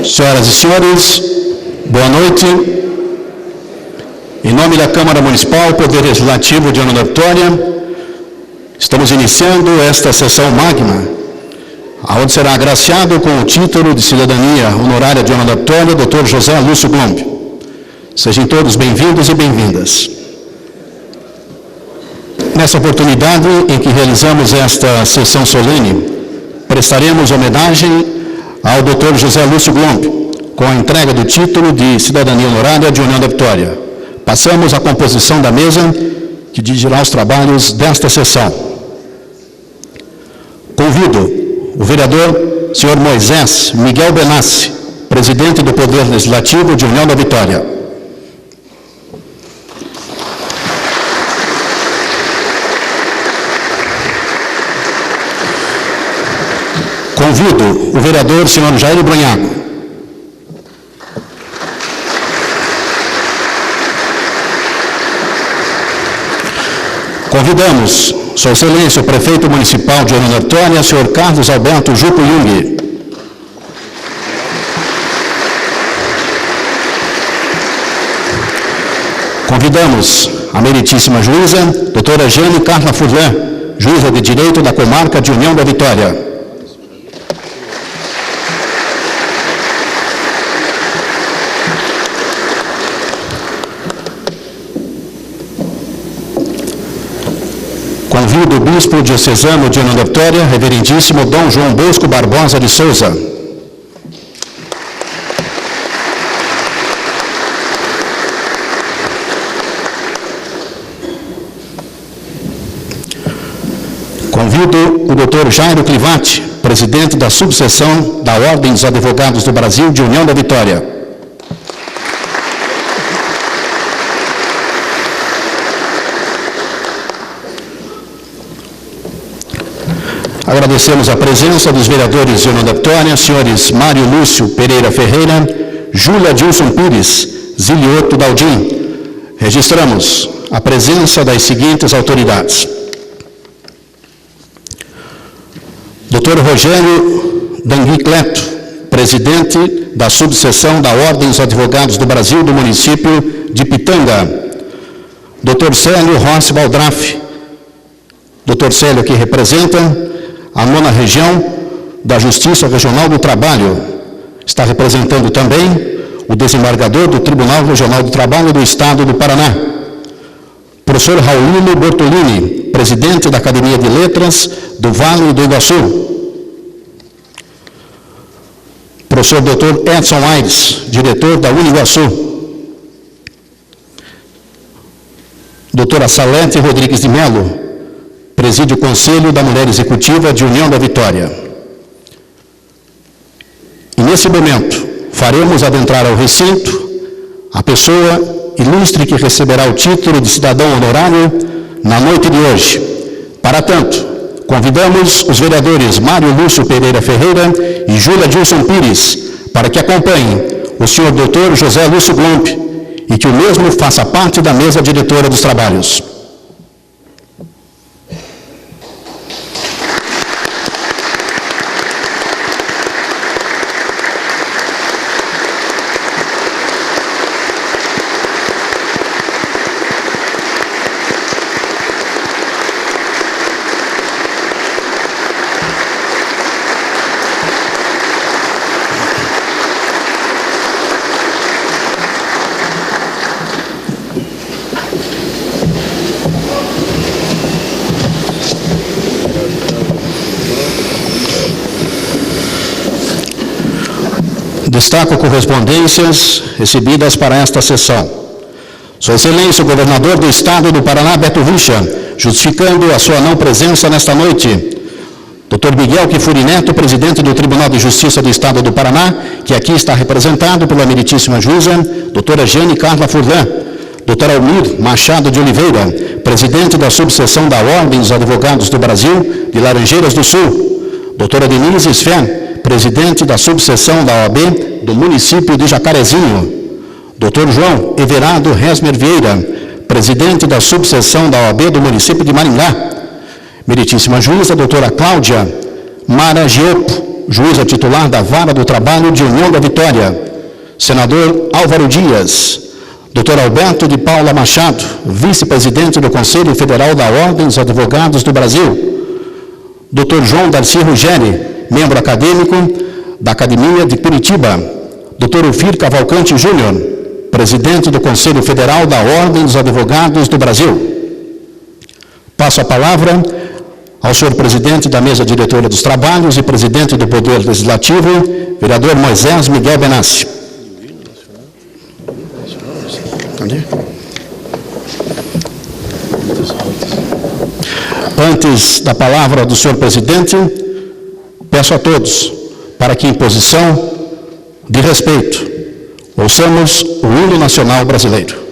Senhoras e senhores, boa noite. Em nome da Câmara Municipal, Poder Legislativo de União da Vitória, estamos iniciando esta sessão magna, onde será agraciado com o título de cidadania honorária de União da Vitória, Dr. José Lúcio Glomb. Sejam todos bem-vindos e bem-vindas. Nessa oportunidade em que realizamos esta sessão solene, prestaremos homenagem ao Dr. José Lúcio Glomb, com a entrega do título de cidadania honorária de União da Vitória. Passamos à composição da mesa, que dirigirá os trabalhos desta sessão. Convido o vereador, senhor Moisés Miguel Benassi, presidente do Poder Legislativo de União da Vitória. Convido o vereador, senhor Jair Brunhago. Convidamos, Sua Excelência, o prefeito municipal de União da Vitória, senhor Carlos Alberto Juco Jung. Convidamos a meritíssima juíza, doutora Jane Carla Furlan, juíza de Direito da Comarca de União da Vitória. Convido o bispo diocesano de União da Vitória, reverendíssimo Dom João Bosco Barbosa de Souza. Convido o Dr. Jairo Clivati, presidente da subseção da Ordem dos Advogados do Brasil de União da Vitória. Agradecemos a presença dos vereadores de União da Vitória, senhores Mário Lúcio Pereira Ferreira, Júlia Dilson Pires, Zilioto Daldim. Registramos a presença das seguintes autoridades: Dr. Rogério Dangui Cleto, presidente da subseção da Ordem dos Advogados do Brasil do município de Pitanga. Dr. Célio Rossi Valdraff, Dr. Célio, que representa a 9ª Região da Justiça Regional do Trabalho. Está representando também o desembargador do Tribunal Regional do Trabalho do Estado do Paraná. Professor Raulino Bortolini, presidente da Academia de Letras do Vale do Iguaçu. Professor Dr. Edson Aires, diretor da Uniguaçu. Doutora Salete Rodrigues de Melo, preside o Conselho da Mulher Executiva de União da Vitória. E nesse momento, faremos adentrar ao recinto a pessoa ilustre que receberá o título de cidadão honorário na noite de hoje. Para tanto, convidamos os vereadores Mário Lúcio Pereira Ferreira e Júlia Dilson Pires para que acompanhem o senhor Dr. José Lúcio Glomb e que o mesmo faça parte da mesa diretora dos trabalhos. Destaco correspondências recebidas para esta sessão. Sua Excelência, o Governador do Estado do Paraná, Beto Richa, justificando a sua não presença nesta noite. Dr. Miguel Kifuri Neto, presidente do Tribunal de Justiça do Estado do Paraná, que aqui está representado pela meritíssima juíza, doutora Jane Carla Furlan. Dr. Almir Machado de Oliveira, presidente da subseção da Ordem dos Advogados do Brasil de Laranjeiras do Sul. Doutora Denise Sfer, presidente da subseção da OAB do município de Jacarezinho. Dr. João Everardo Resmer Vieira, presidente da subseção da OAB do município de Maringá. Meritíssima juíza, doutora Cláudia Mara Giopo, juíza titular da Vara do Trabalho de União da Vitória, senador Álvaro Dias, Dr. Alberto de Paula Machado, vice-presidente do Conselho Federal da Ordem dos Advogados do Brasil, Dr. João Darcy Ruggeri, membro acadêmico da Academia de Curitiba, Dr. Ufir Cavalcante Júnior, presidente do Conselho Federal da Ordem dos Advogados do Brasil. Passo a palavra ao senhor presidente da mesa diretora dos trabalhos e presidente do Poder Legislativo, vereador Moisés Miguel Benassi. Antes da palavra do senhor presidente, peço a todos para que, em posição de respeito, ouçamos o hino nacional brasileiro.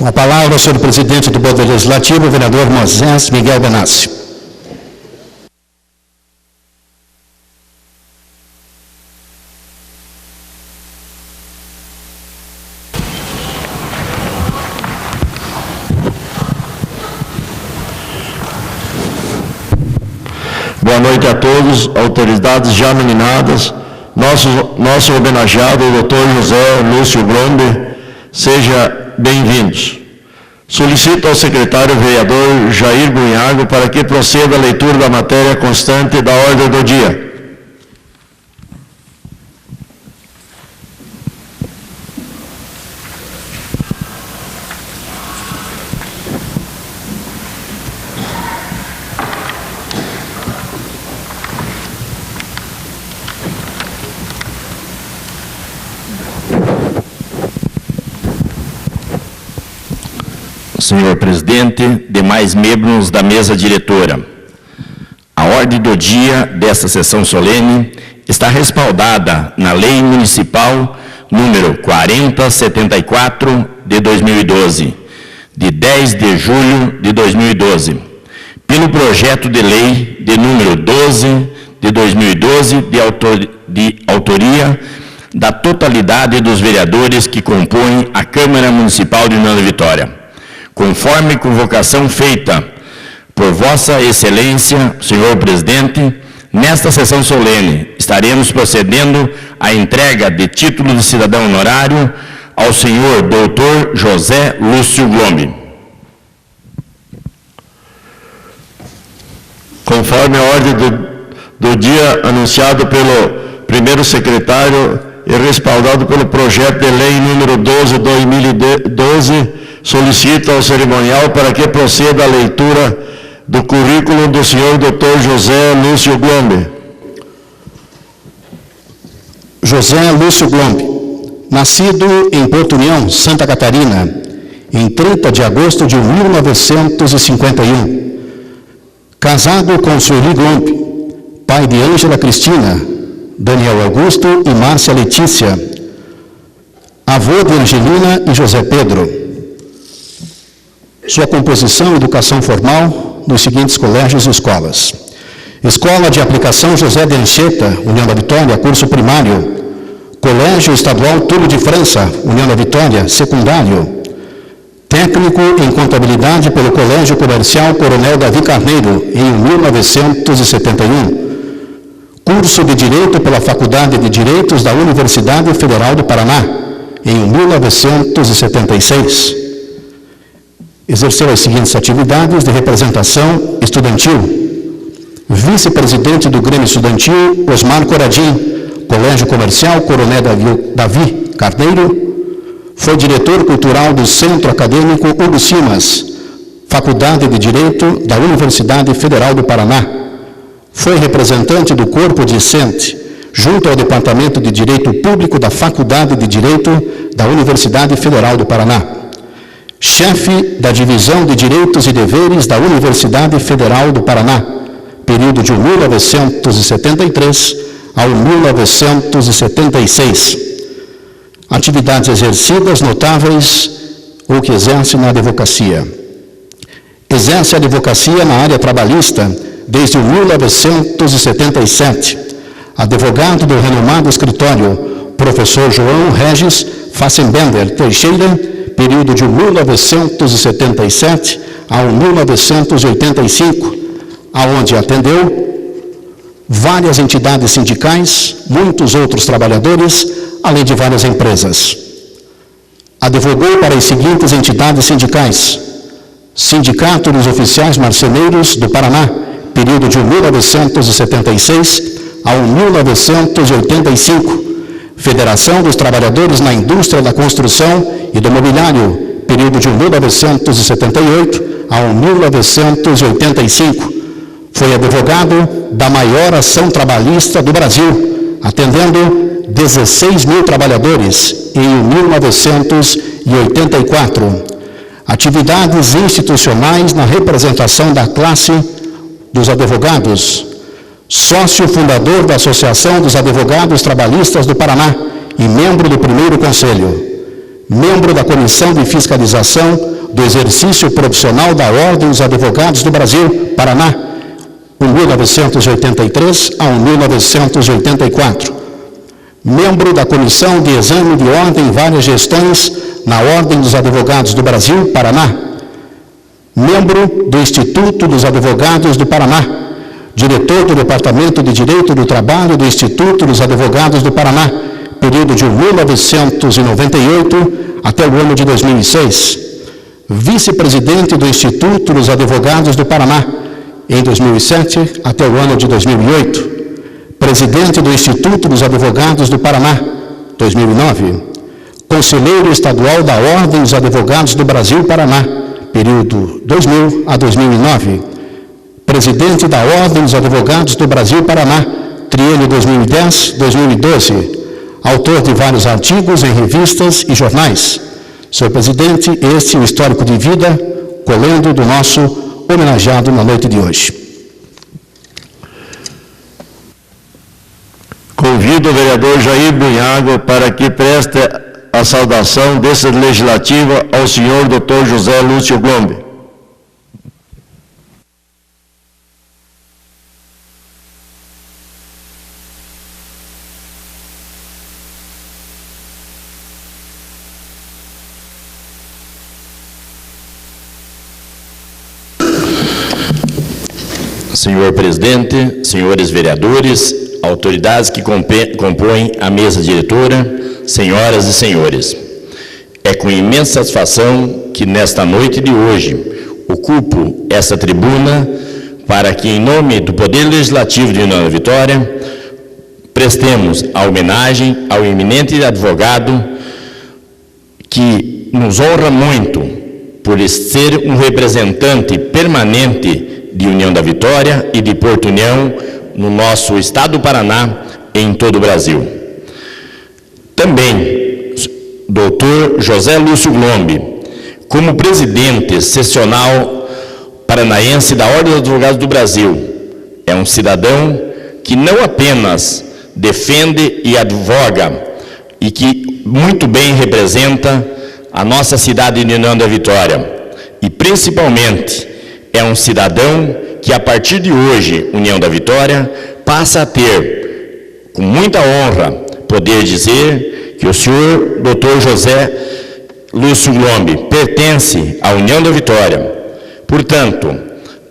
Com a palavra, o senhor presidente do Poder Legislativo, o vereador Moisés Miguel Benassi. Boa noite a todos, autoridades já nominadas, nosso homenageado, o Dr. José Lúcio Glombe, seja bem-vindos. Solicito ao secretário vereador Jair Bunhago para que proceda a leitura da matéria constante da ordem do dia. Senhor presidente, demais membros da mesa diretora. A ordem do dia desta sessão solene está respaldada na Lei Municipal número 4074 de 2012, de 10 de julho de 2012, pelo projeto de lei de número 12 de 2012, de autoria da totalidade dos vereadores que compõem a Câmara Municipal de Nova Vitória. Conforme convocação feita por Vossa Excelência, senhor presidente, nesta sessão solene estaremos procedendo à entrega de título de cidadão honorário ao senhor Dr. José Lúcio Glombe. Conforme a ordem do dia anunciado pelo primeiro secretário e respaldado pelo projeto de lei número 12/2012, solicito ao cerimonial para que proceda a leitura do currículo do senhor Dr. José Lúcio Glombe. José Lúcio Glombe, nascido em Porto União, Santa Catarina, em 30 de agosto de 1951. Casado com Sueli Glombe, pai de Ângela Cristina, Daniel Augusto e Márcia Letícia, avô de Angelina e José Pedro. Sua composição e educação formal nos seguintes colégios e escolas: Escola de Aplicação José de Anchieta, União da Vitória, curso primário. Colégio Estadual Túlio de França, União da Vitória, secundário. Técnico em Contabilidade pelo Colégio Comercial Coronel Davi Carneiro, em 1971. Curso de Direito pela Faculdade de Direitos da Universidade Federal do Paraná, em 1976. Exerceu as seguintes atividades de representação estudantil: vice-presidente do Grêmio Estudantil Osmar Coradim, Colégio Comercial Coronel Davi Carneiro. Foi diretor cultural do Centro Acadêmico Hugo Simas, Faculdade de Direito da Universidade Federal do Paraná. Foi representante do corpo discente junto ao Departamento de Direito Público da Faculdade de Direito da Universidade Federal do Paraná. Chefe da Divisão de Direitos e Deveres da Universidade Federal do Paraná, período de 1973 ao 1976. Atividades exercidas notáveis ou que exerce na advocacia. Exerce a advocacia na área trabalhista desde 1977. Advogado do renomado escritório Professor João Regis Fassenbender Teixeira, período de 1977 ao 1985, aonde atendeu várias entidades sindicais, muitos outros trabalhadores, além de várias empresas. Advogou para as seguintes entidades sindicais: Sindicato dos Oficiais Marceneiros do Paraná, período de 1976 ao 1985, Federação dos Trabalhadores na Indústria da Construção e do Mobiliário, período de 1978 ao 1985. Foi advogado da maior ação trabalhista do Brasil, atendendo 16 mil trabalhadores em 1984. Atividades institucionais na representação da classe dos advogados. Sócio fundador da Associação dos Advogados Trabalhistas do Paraná e membro do primeiro conselho. Membro da Comissão de Fiscalização do Exercício Profissional da Ordem dos Advogados do Brasil, Paraná, de 1983 a 1984. Membro da Comissão de Exame de Ordem em várias gestões na Ordem dos Advogados do Brasil, Paraná. Membro do Instituto dos Advogados do Paraná. diretor do Departamento de Direito do Trabalho do Instituto dos Advogados do Paraná, período de 1998 até o ano de 2006. Vice-presidente do Instituto dos Advogados do Paraná, em 2007 até o ano de 2008. Presidente do Instituto dos Advogados do Paraná, 2009. Conselheiro estadual da Ordem dos Advogados do Brasil Paraná, período 2000 a 2009. Presidente da Ordem dos Advogados do Brasil Paraná, triênio 2010-2012. Autor de vários artigos em revistas e jornais. Senhor presidente, este é o histórico de vida colendo do nosso homenageado na noite de hoje. Convido o vereador Jair Bunhago para que preste a saudação desse legislativo ao senhor Dr. José Lúcio Glombe. Senhor presidente, senhores vereadores, autoridades que compõem a mesa diretora, senhoras e senhores, é com imensa satisfação que nesta noite de hoje ocupo essa tribuna para que, em nome do Poder Legislativo de União da Vitória, prestemos a homenagem ao eminente advogado que nos honra muito por ser um representante permanente de União da Vitória e de Porto União no nosso estado do Paraná e em todo o Brasil. Também, Dr. José Lúcio Glombe, como presidente seccional paranaense da Ordem dos Advogados do Brasil, é um cidadão que não apenas defende e advoga e que muito bem representa a nossa cidade de União da Vitória, e principalmente é um cidadão que, a partir de hoje, União da Vitória, passa a ter, com muita honra, poder dizer que o senhor Dr. José Lúcio Glombe pertence à União da Vitória. Portanto,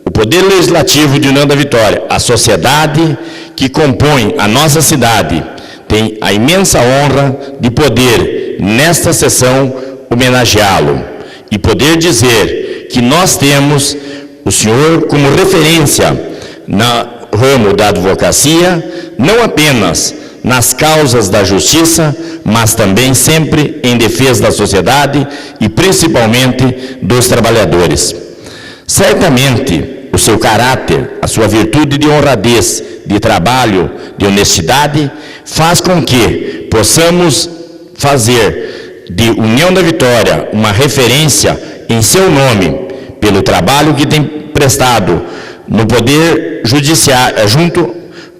o Poder Legislativo de União da Vitória, a sociedade que compõe a nossa cidade, tem a imensa honra de poder, nesta sessão, homenageá-lo e poder dizer que nós temos o senhor como referência no ramo da advocacia, não apenas nas causas da justiça, mas também sempre em defesa da sociedade e principalmente dos trabalhadores. Certamente, o seu caráter, a sua virtude de honradez, de trabalho, de honestidade, faz com que possamos fazer de União da Vitória uma referência em seu nome, pelo trabalho que tem prestado no Poder Judiciário, junto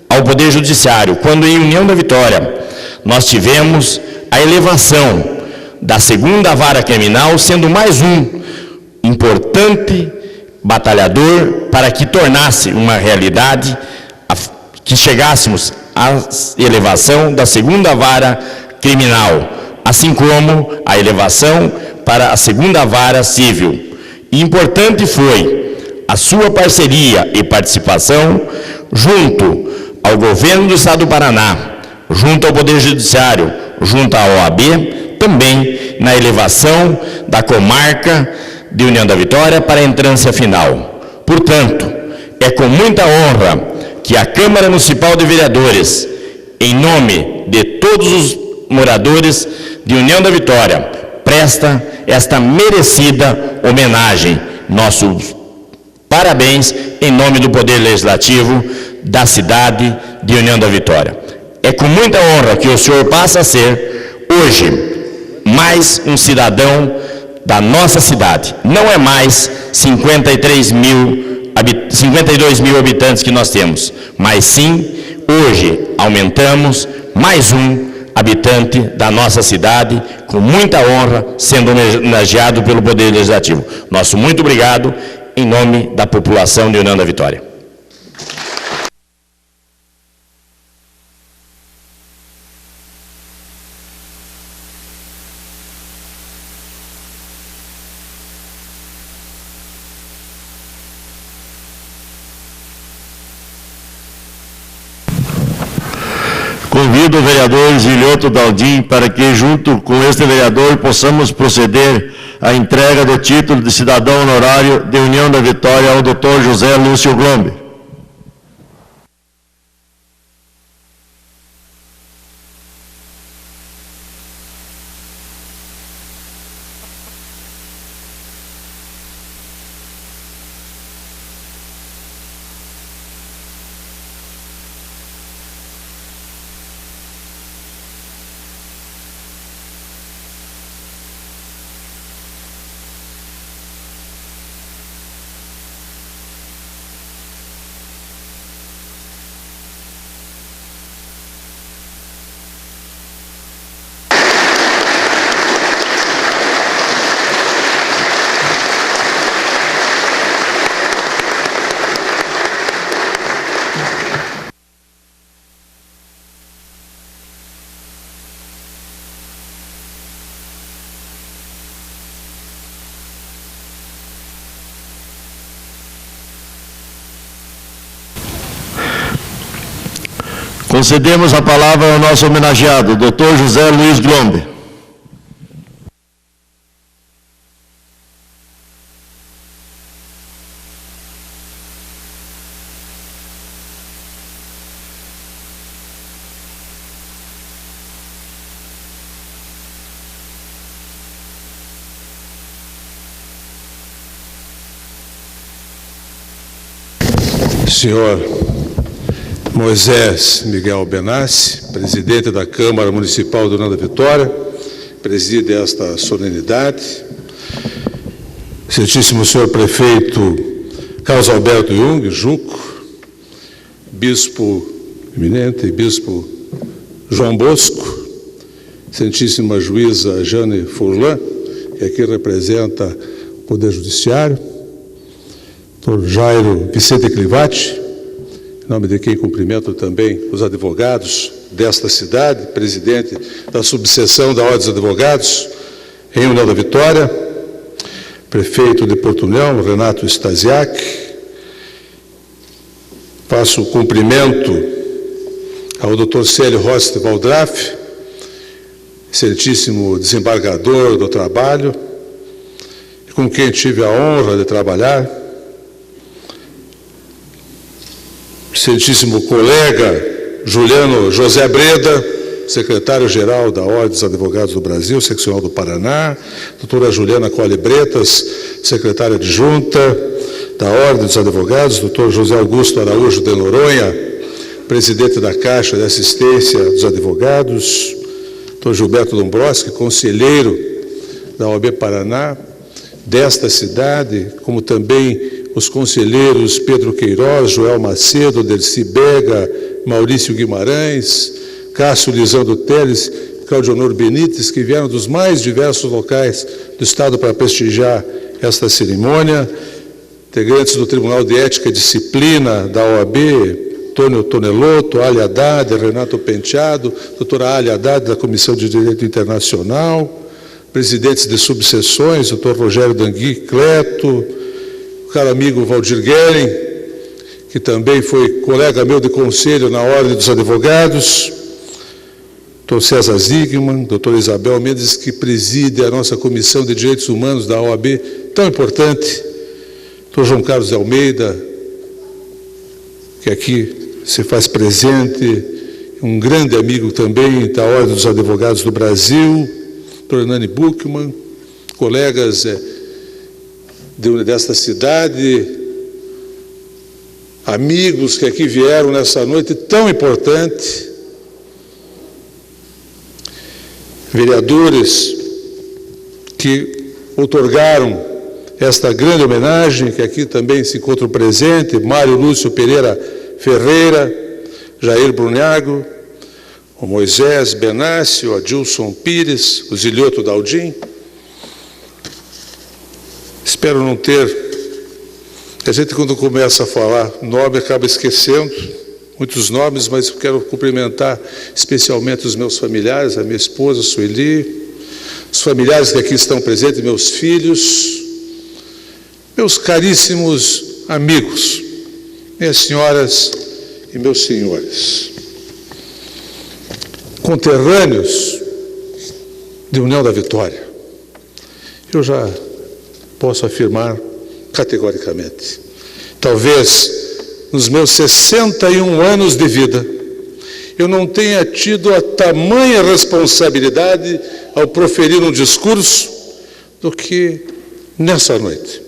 ao Poder Judiciário, quando em União da Vitória nós tivemos a elevação da segunda vara criminal, sendo mais um importante batalhador para que tornasse uma realidade, que chegássemos à elevação da segunda vara criminal, assim como a elevação para a segunda vara civil. E importante foi a sua parceria e participação junto ao governo do estado do Paraná, junto ao Poder Judiciário, junto à OAB, também na elevação da comarca de União da Vitória para a entrância final. Portanto, é com muita honra que a Câmara Municipal de Vereadores, em nome de todos os moradores de União da Vitória, presta esta merecida homenagem. Nossos parabéns em nome do Poder Legislativo da cidade de União da Vitória. É com muita honra que o senhor passa a ser, hoje, mais um cidadão da nossa cidade. Não é mais 52 mil habitantes que nós temos, mas sim, hoje, aumentamos mais um habitante da nossa cidade, com muita honra, sendo homenageado pelo Poder Legislativo. Nosso muito obrigado, em nome da população de União da Vitória. do vereador Zilioto Daldim para que, junto com este vereador, possamos proceder à entrega do título de cidadão honorário de União da Vitória ao Dr. José Lúcio Glombe. Concedemos a palavra ao nosso homenageado, Dr. José Luiz Glombe. Senhor Moisés Miguel Benassi, presidente da Câmara Municipal do União da Vitória, preside esta solenidade. Excelentíssimo senhor prefeito Carlos Alberto Jung, Juco, bispo eminente, bispo João Bosco, excelentíssima juíza Jane Furlan, que aqui representa o Poder Judiciário, doutor Jairo Vicente Clivati, em nome de quem cumprimento também os advogados desta cidade, presidente da subseção da Ordem dos Advogados em União da Vitória, prefeito de Porto União, Renato Stasiak. Faço cumprimento ao Dr. Célio Rossi de Valdraff, excelentíssimo desembargador do trabalho, com quem tive a honra de trabalhar, excelentíssimo colega Juliano José Breda, secretário-geral da Ordem dos Advogados do Brasil, seccional do Paraná, doutora Juliana Colli Bretas, secretária adjunta da Ordem dos Advogados, doutor José Augusto Araújo de Noronha, presidente da Caixa de Assistência dos Advogados, doutor Gilberto Dombrowski, conselheiro da OAB Paraná, desta cidade, como também os conselheiros Pedro Queiroz, Joel Macedo, Dercy Bega, Maurício Guimarães, Cássio Lisandro Teles, Claudionor Benites, que vieram dos mais diversos locais do Estado para prestigiar esta cerimônia, integrantes do Tribunal de Ética e Disciplina da OAB, Tônio Tonelotto, Ali Haddad, Renato Penteado, doutora Ali Haddad, da Comissão de Direito Internacional, presidentes de subseções, doutor Rogério Dangui Cleto, o caro amigo Valdir Guerin, que também foi colega meu de conselho na Ordem dos Advogados, doutor César Zigman, doutora Isabel Mendes, que preside a nossa Comissão de Direitos Humanos da OAB, tão importante, doutor João Carlos de Almeida, que aqui se faz presente, um grande amigo também da Ordem dos Advogados do Brasil, doutor Hernani Buchmann, colegas desta cidade, amigos que aqui vieram nessa noite tão importante, vereadores que outorgaram esta grande homenagem, que aqui também se encontram presentes, Mário Lúcio Pereira Ferreira, Jair Bruniago, o Moisés Benassi, o Adilson Pires, o Zilioto Daldim. Espero não ter... A gente, quando começa a falar nome, acaba esquecendo muitos nomes, mas eu quero cumprimentar especialmente os meus familiares, a minha esposa, Sueli, os familiares que aqui estão presentes, meus filhos, meus caríssimos amigos, minhas senhoras e meus senhores. conterrâneos de União da Vitória, eu já posso afirmar categoricamente, talvez nos meus 61 anos de vida, eu não tenha tido a tamanha responsabilidade ao proferir um discurso do que nessa noite.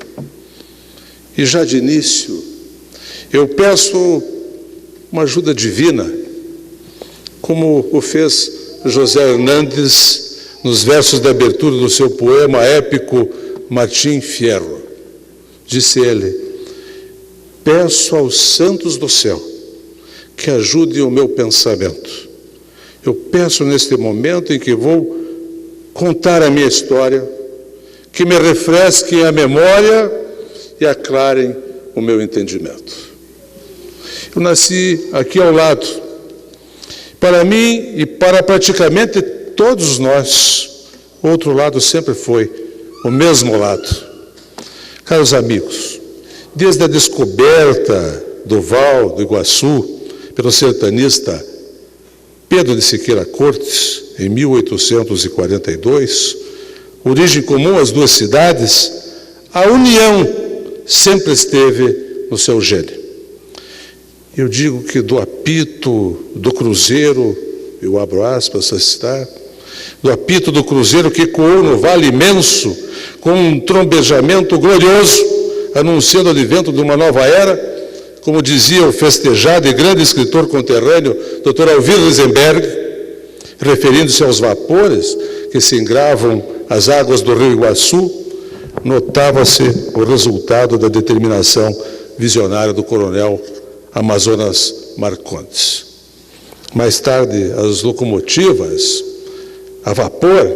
E já de início, eu peço uma ajuda divina, como o fez José Hernandes nos versos de abertura do seu poema épico Martim Fierro. Disse ele: peço aos santos do céu que ajudem o meu pensamento. Eu peço neste momento em que vou contar a minha história, que me refresquem a memória e aclarem o meu entendimento. Eu nasci aqui ao lado. Para mim e para praticamente todos nós, o outro lado sempre foi o mesmo lado. Caros amigos, desde a descoberta do Val do Iguaçu pelo sertanista Pedro de Siqueira Cortes, em 1842, origem comum às duas cidades, a união sempre esteve no seu gênio. Eu digo que do apito do cruzeiro, eu abro aspas para citar, do apito do cruzeiro que ecoou no vale imenso, com um trombejamento glorioso, anunciando o advento de uma nova era, como dizia o festejado e grande escritor conterrâneo, Dr. Alvir Risenberg, referindo-se aos vapores que se engravam às águas do rio Iguaçu, notava-se o resultado da determinação visionária do coronel Amazonas Marcondes. Mais tarde, as locomotivas a vapor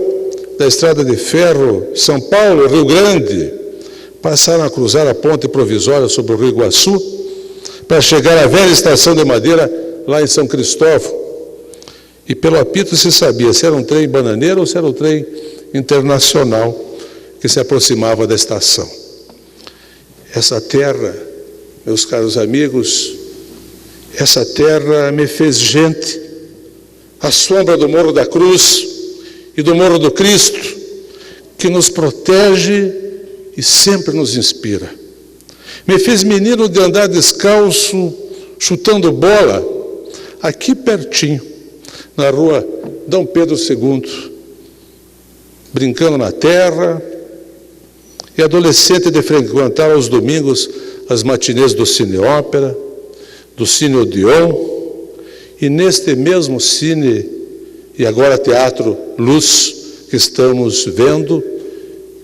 da estrada de ferro São Paulo-Rio Grande passaram a cruzar a ponte provisória sobre o rio Iguaçu para chegar à velha estação de madeira lá em São Cristóvão. E pelo apito se sabia se era um trem bananeiro ou se era um trem internacional que se aproximava da estação. Essa terra, meus caros amigos, essa terra me fez gente, à sombra do Morro da Cruz e do Morro do Cristo, que nos protege e sempre nos inspira. Me fez menino de andar descalço, chutando bola, aqui pertinho, na rua Dom Pedro II, brincando na terra, e adolescente de frequentar aos domingos as matinês do Cine Ópera, do Cine Odeon, e neste mesmo Cine, e agora Teatro Luz, que estamos vendo,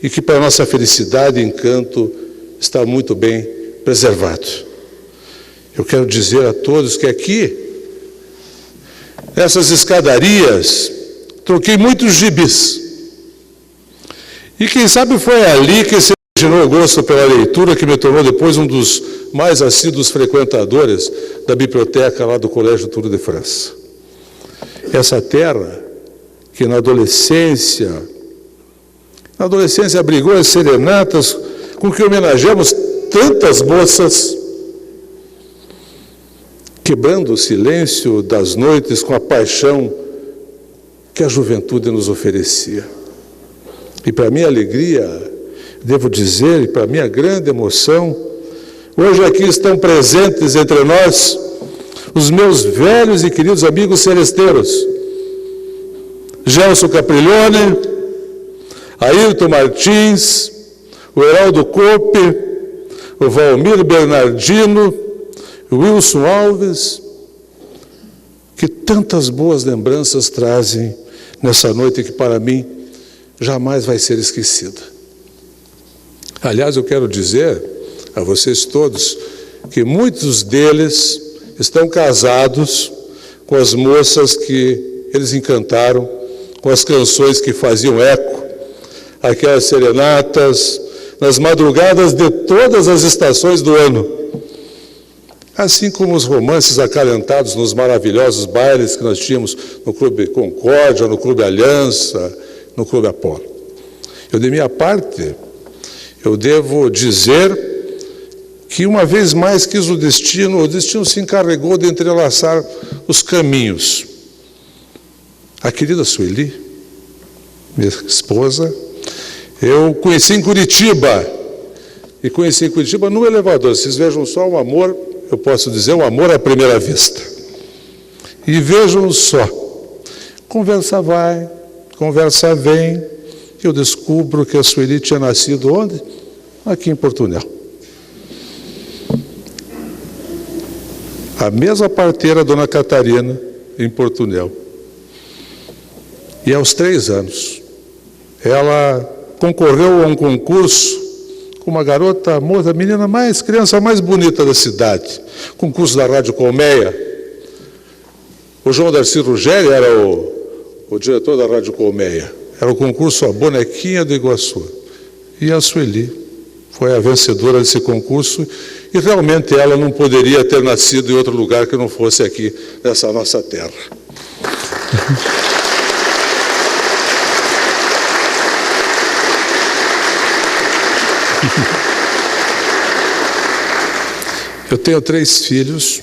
e que para nossa felicidade e encanto está muito bem preservado. Eu quero dizer a todos que aqui, nessas escadarias, troquei muitos gibis. E quem sabe foi ali que se originou o gosto pela leitura, que me tornou depois um dos mais assíduos frequentadores da biblioteca lá do Colégio Tour de França. Essa terra que na adolescência abrigou as serenatas com que homenageamos tantas moças, quebrando o silêncio das noites com a paixão que a juventude nos oferecia. E para minha alegria, devo dizer, e para minha grande emoção, hoje aqui estão presentes entre nós os meus velhos e queridos amigos celesteiros, Gelson Capriglione, Ayrton Martins, o Heraldo Coppe, o Valmir Bernardino, o Wilson Alves, que tantas boas lembranças trazem nessa noite que para mim jamais vai ser esquecida. Aliás, eu quero dizer a vocês todos que muitos deles estão casados com as moças que eles encantaram, com as canções que faziam eco, aquelas serenatas, nas madrugadas de todas as estações do ano. Assim como os romances acalentados nos maravilhosos bailes que nós tínhamos no Clube Concórdia, no Clube Aliança, no Clube Apolo. Eu, de minha parte, eu devo dizer que uma vez mais quis o destino se encarregou de entrelaçar os caminhos. A querida Sueli, minha esposa, eu conheci em Curitiba, e conheci em Curitiba no elevador. Vocês vejam só o amor, eu posso dizer, o amor à primeira vista. E vejam só, conversa vai, conversa vem, eu descubro que a Sueli tinha nascido onde? Aqui em Portunhol. A mesma parteira, Dona Catarina, em Portunhol. E aos 3 anos, ela concorreu a um concurso com uma garota, moça, menina criança mais bonita da cidade. Concurso da Rádio Colmeia. O João Darcy Ruggeri era o diretor da Rádio Colmeia. Era o concurso A Bonequinha do Iguaçu. E a Sueli foi a vencedora desse concurso, e realmente ela não poderia ter nascido em outro lugar que não fosse aqui, nessa nossa terra. Eu tenho 3 filhos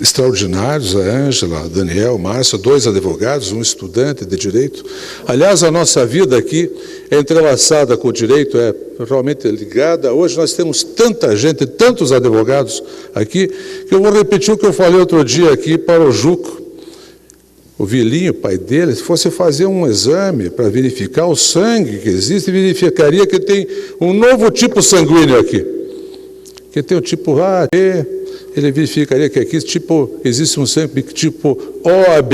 extraordinários, a Ângela, a Daniel, o Márcio, 2 advogados, um estudante de direito. Aliás, a nossa vida aqui é entrelaçada com o direito, é realmente ligada. Hoje nós temos tanta gente, tantos advogados aqui, que eu vou repetir o que eu falei outro dia aqui para o Juco. O Vilinho, pai dele, se fosse fazer um exame para verificar o sangue que existe, verificaria que tem um novo tipo sanguíneo aqui. Que tem o tipo A, B, ele verificaria que aqui existe um sangue tipo OAB.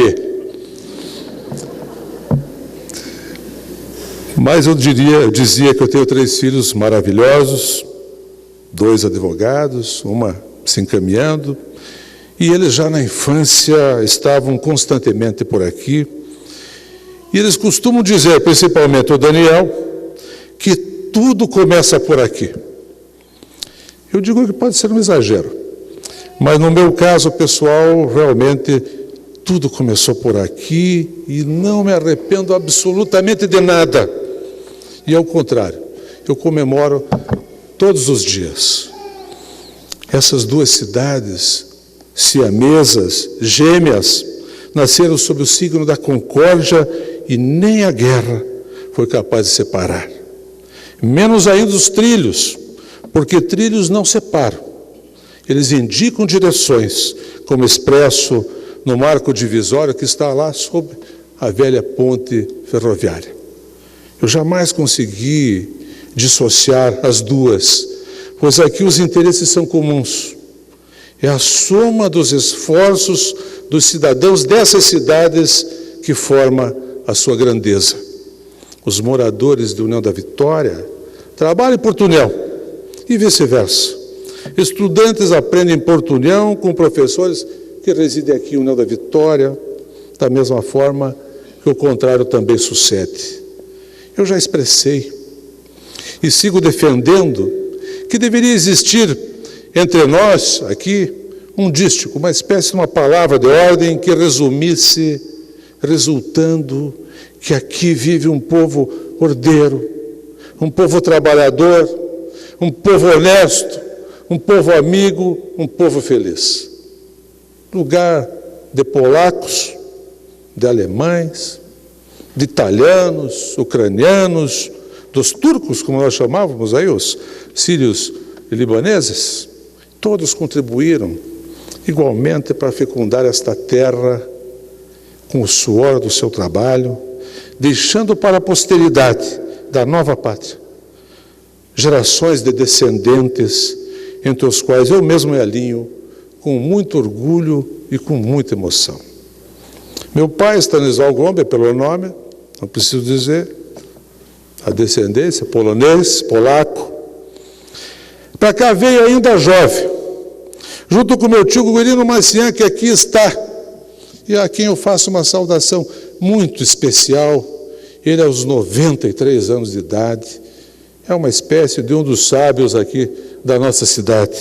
Mas eu dizia que eu tenho 3 filhos maravilhosos, 2 advogados, uma se encaminhando, e eles já na infância estavam constantemente por aqui. E eles costumam dizer, principalmente o Daniel, que tudo começa por aqui. Eu digo que pode ser um exagero, mas no meu caso pessoal, realmente, tudo começou por aqui e não me arrependo absolutamente de nada. E ao contrário, eu comemoro todos os dias. Essas 2 cidades, siamesas, gêmeas, nasceram sob o signo da concórdia e nem a guerra foi capaz de separar. Menos ainda os trilhos, porque trilhos não separam. Eles indicam direções, como expresso no marco divisório que está lá sob a velha ponte ferroviária. Eu jamais consegui dissociar as 2, pois aqui os interesses são comuns. É a soma dos esforços dos cidadãos dessas cidades que forma a sua grandeza. Os moradores de União da Vitória trabalham em Portunhol e vice-versa. Estudantes aprendem em Portunhol com professores que residem aqui em União da Vitória, da mesma forma que o contrário também sucede. Eu já expressei e sigo defendendo que deveria existir entre nós aqui um dístico, uma espécie de uma palavra de ordem que resumisse, resultando que aqui vive um povo ordeiro, um povo trabalhador, um povo honesto, um povo amigo, um povo feliz. Lugar de polacos, de alemães, de italianos, ucranianos, dos turcos, como nós chamávamos aí, os sírios e libaneses, todos contribuíram igualmente para fecundar esta terra com o suor do seu trabalho, deixando para a posteridade da nova pátria gerações de descendentes, entre os quais eu mesmo me alinho com muito orgulho e com muita emoção. Meu pai, Stanisław Gromber, pelo nome, não preciso dizer, a descendência, polonês, polaco. Para cá veio ainda jovem, junto com meu tio Guerino Macian, que aqui está, e a quem eu faço uma saudação muito especial. Ele, aos 93 anos de idade, é uma espécie de um dos sábios aqui da nossa cidade.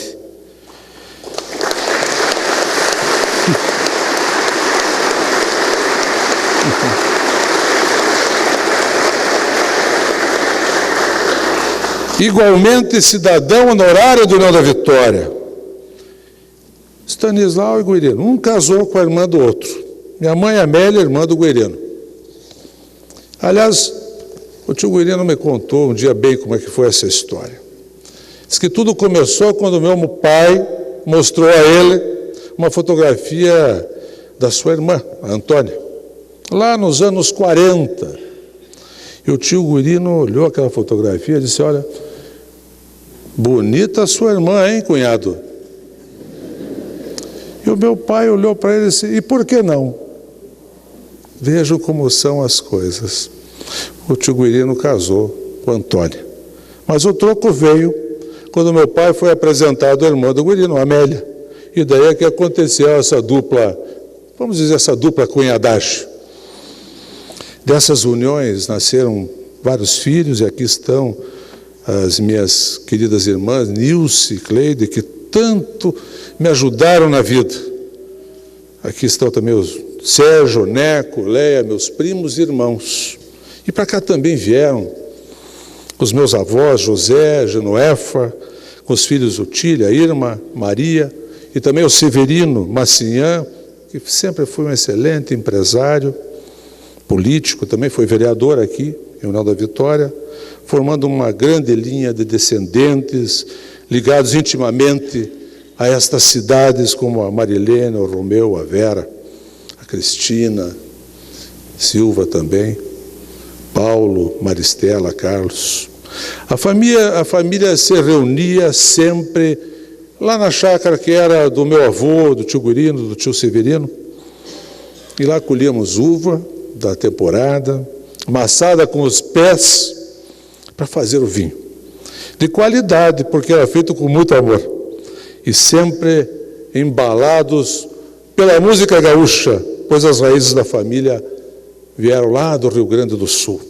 Igualmente cidadão honorário de União da Vitória. Stanisław e Guerino. Um casou com a irmã do outro. Minha mãe Amélia, irmã do Guerino. Aliás, o tio Guirino me contou um dia bem como é que foi essa história. Diz que tudo começou quando meu pai mostrou a ele uma fotografia da sua irmã, a Antônia, lá nos anos 40. E o tio Guirino olhou aquela fotografia e disse: olha, bonita a sua irmã, hein, cunhado? E o meu pai olhou para ele e disse: e por que não? Vejam como são as coisas. O tio Guirino casou com a Antônia. Mas o troco veio quando meu pai foi apresentado à irmã do Guirino, a Amélia. E daí é que aconteceu essa dupla, vamos dizer, essa dupla cunhadagem. Dessas uniões nasceram vários filhos, e aqui estão as minhas queridas irmãs, Nilce e Cleide, que tanto me ajudaram na vida. Aqui estão também os Sérgio, Neco, Leia, meus primos e irmãos. E para cá também vieram os meus avós, José, Genoefa, com os filhos Otília, Irma, Maria, e também o Severino Massinhã, que sempre foi um excelente empresário, político, também foi vereador aqui, em União da Vitória, formando uma grande linha de descendentes, ligados intimamente a estas cidades, como a Marilene, o Romeu, a Vera, a Cristina, Silva também, Paulo, Maristela, Carlos. A família se reunia sempre lá na chácara que era do meu avô, do tio Guirino, do tio Severino, e lá colhíamos uva da temporada, amassada com os pés, para fazer o vinho. De qualidade, porque era feito com muito amor. E sempre embalados pela música gaúcha, pois as raízes da família vieram lá do Rio Grande do Sul.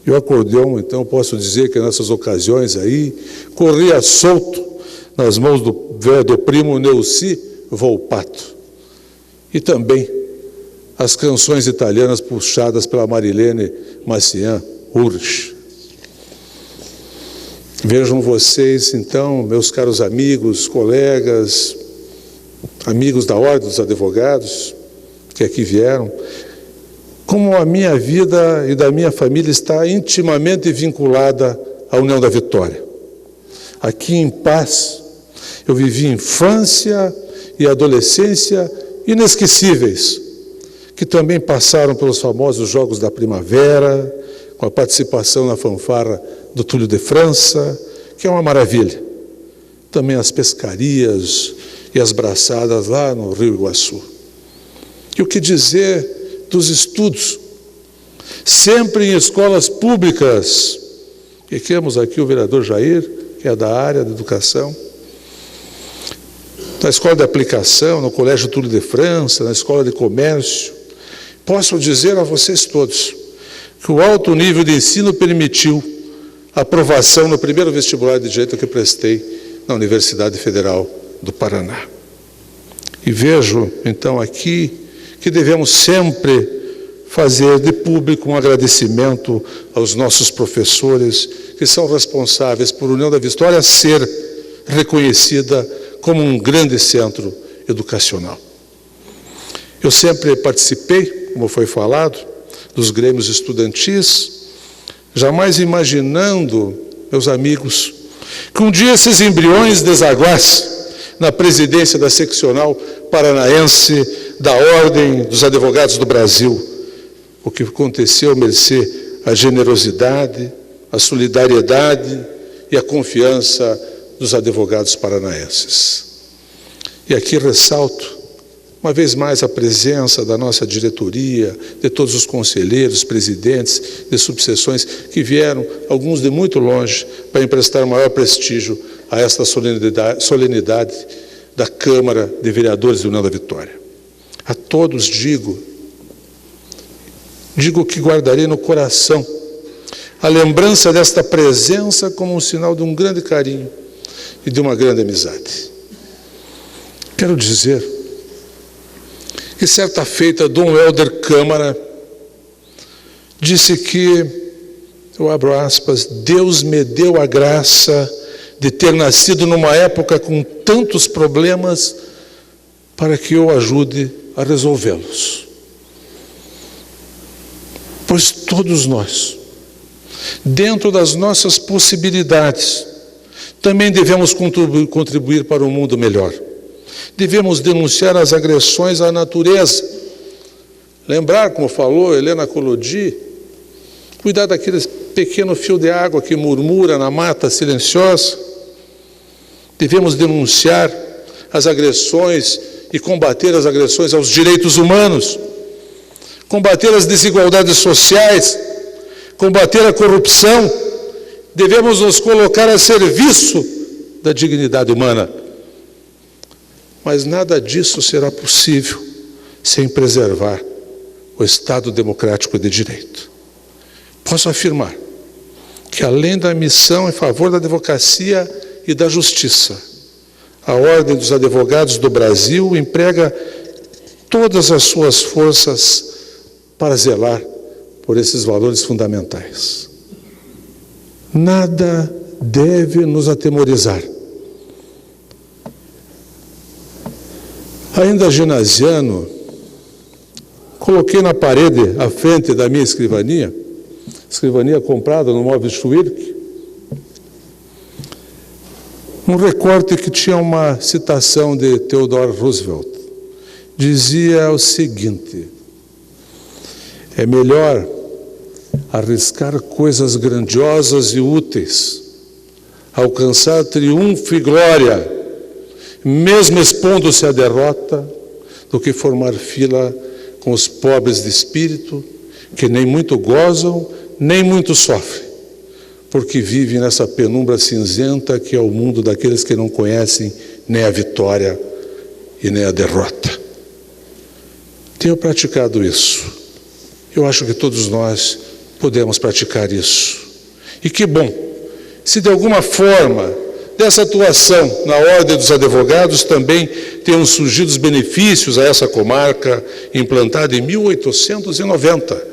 E o acordeão, então, posso dizer que nessas ocasiões aí, corria solto nas mãos do primo Neuci Volpato. E também as canções italianas puxadas pela Marilene Massinhã Urch. Vejam vocês, então, meus caros amigos, colegas, amigos da Ordem dos Advogados, que aqui vieram, como a minha vida e da minha família está intimamente vinculada à União da Vitória. Aqui em Paz, eu vivi infância e adolescência inesquecíveis, que também passaram pelos famosos Jogos da Primavera, com a participação na fanfarra do Túlio de França, que é uma maravilha. Também as pescarias e as braçadas lá no Rio Iguaçu. E o que dizer dos estudos? Sempre em escolas públicas. E temos aqui o vereador Jair, que é da área da educação. Na escola de aplicação, no Colégio Túlio de França, na escola de comércio. Posso dizer a vocês todos que o alto nível de ensino permitiu a aprovação no primeiro vestibular de Direito que prestei na Universidade Federal do Paraná. E vejo, então, aqui que devemos sempre fazer de público um agradecimento aos nossos professores, que são responsáveis por União da Vitória ser reconhecida como um grande centro educacional. Eu sempre participei, como foi falado, dos grêmios estudantis, jamais imaginando, meus amigos, que um dia esses embriões desaguassem na presidência da seccional paranaense da Ordem dos Advogados do Brasil. O que aconteceu mercê a generosidade, a solidariedade e a confiança dos advogados paranaenses. E aqui ressalto, uma vez mais, a presença da nossa diretoria, de todos os conselheiros, presidentes de subseções que vieram, alguns de muito longe, para emprestar maior prestígio a esta solenidade da Câmara de Vereadores de União da Vitória. A todos digo que guardarei no coração a lembrança desta presença como um sinal de um grande carinho e de uma grande amizade. Quero dizer que certa feita Dom Helder Câmara disse que, eu abro aspas, Deus me deu a graça de ter nascido numa época com tantos problemas para que eu ajude a resolvê-los. Pois todos nós, dentro das nossas possibilidades, também devemos contribuir para um mundo melhor. Devemos denunciar as agressões à natureza. Lembrar, como falou Helena Collodi, cuidar daquele pequeno fio de água que murmura na mata silenciosa. Devemos denunciar as agressões e combater as agressões aos direitos humanos, combater as desigualdades sociais, combater a corrupção. Devemos nos colocar a serviço da dignidade humana. Mas nada disso será possível sem preservar o Estado democrático de direito. Posso afirmar que, além da missão em favor da advocacia e da justiça, a Ordem dos Advogados do Brasil emprega todas as suas forças para zelar por esses valores fundamentais. Nada deve nos atemorizar. Ainda ginasiano, coloquei na parede, à frente da minha escrivania comprada no Móveis Schwirk, um recorte que tinha uma citação de Theodore Roosevelt. Dizia o seguinte: é melhor arriscar coisas grandiosas e úteis, alcançar triunfo e glória, mesmo expondo-se à derrota, do que formar fila com os pobres de espírito, que nem muito gozam, nem muito sofrem, porque vivem nessa penumbra cinzenta que é o mundo daqueles que não conhecem nem a vitória e nem a derrota. Tenho praticado isso. Eu acho que todos nós podemos praticar isso. E que bom, se de alguma forma dessa atuação na Ordem dos Advogados também tenham surgido os benefícios a essa comarca, implantada em 1890,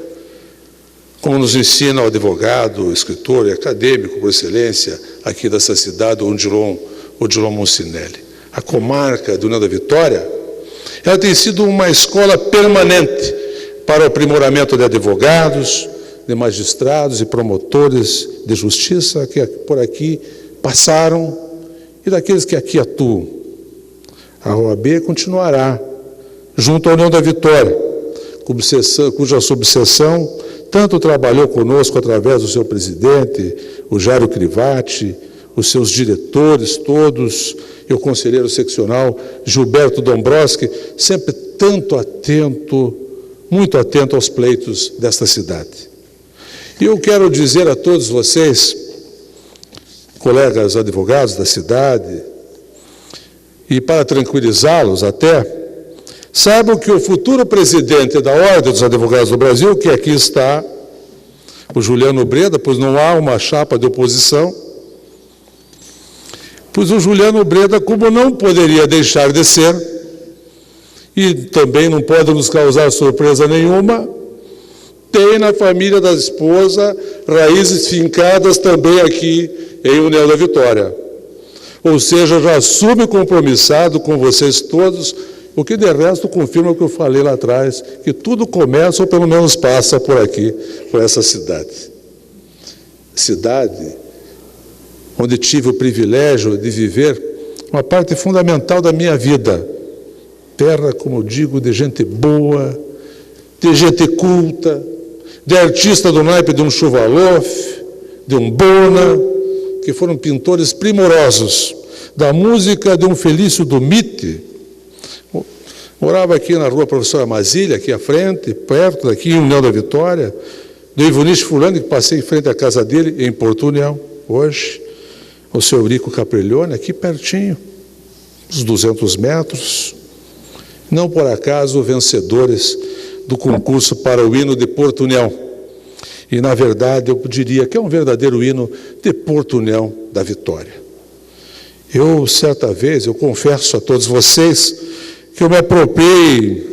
como nos ensina o advogado, escritor e acadêmico por excelência aqui dessa cidade, Odilon Moncinelli. A comarca do União da Vitória, ela tem sido uma escola permanente para o aprimoramento de advogados, de magistrados e promotores de justiça que por aqui passaram e daqueles que aqui atuam. A OAB continuará junto à União da Vitória, cuja subseção tanto trabalhou conosco através do seu presidente, o Jairo Crivati, os seus diretores todos, e o conselheiro seccional Gilberto Dombrowski, sempre tanto atento, muito atento aos pleitos desta cidade. E eu quero dizer a todos vocês, colegas advogados da cidade, e para tranquilizá-los até, saibam que o futuro presidente da Ordem dos Advogados do Brasil, que aqui está, o Juliano Breda, pois não há uma chapa de oposição, pois o Juliano Breda, como não poderia deixar de ser, e também não pode nos causar surpresa nenhuma, tem na família da esposa raízes fincadas também aqui em União da Vitória. Ou seja, já subcompromissado com vocês todos, o que de resto confirma o que eu falei lá atrás, que tudo começa ou pelo menos passa por aqui, por essa cidade. Cidade onde tive o privilégio de viver uma parte fundamental da minha vida. Terra, como digo, de gente boa, de gente culta, de artista do naipe de um Shuvaloff, de um Bona, que foram pintores primorosos, da música de um Felício Dumite. Morava aqui na rua Professora Mazília, aqui à frente, perto daqui, em União da Vitória, do Ivoniste Fulano, que passei em frente à casa dele, em Porto União, hoje, o seu Eurico Capriglione, aqui pertinho, uns 200 metros. Não por acaso vencedores do concurso para o hino de Porto União. E, na verdade, eu diria que é um verdadeiro hino de Porto União da Vitória. Eu, certa vez, eu confesso a todos vocês que eu me apropriei,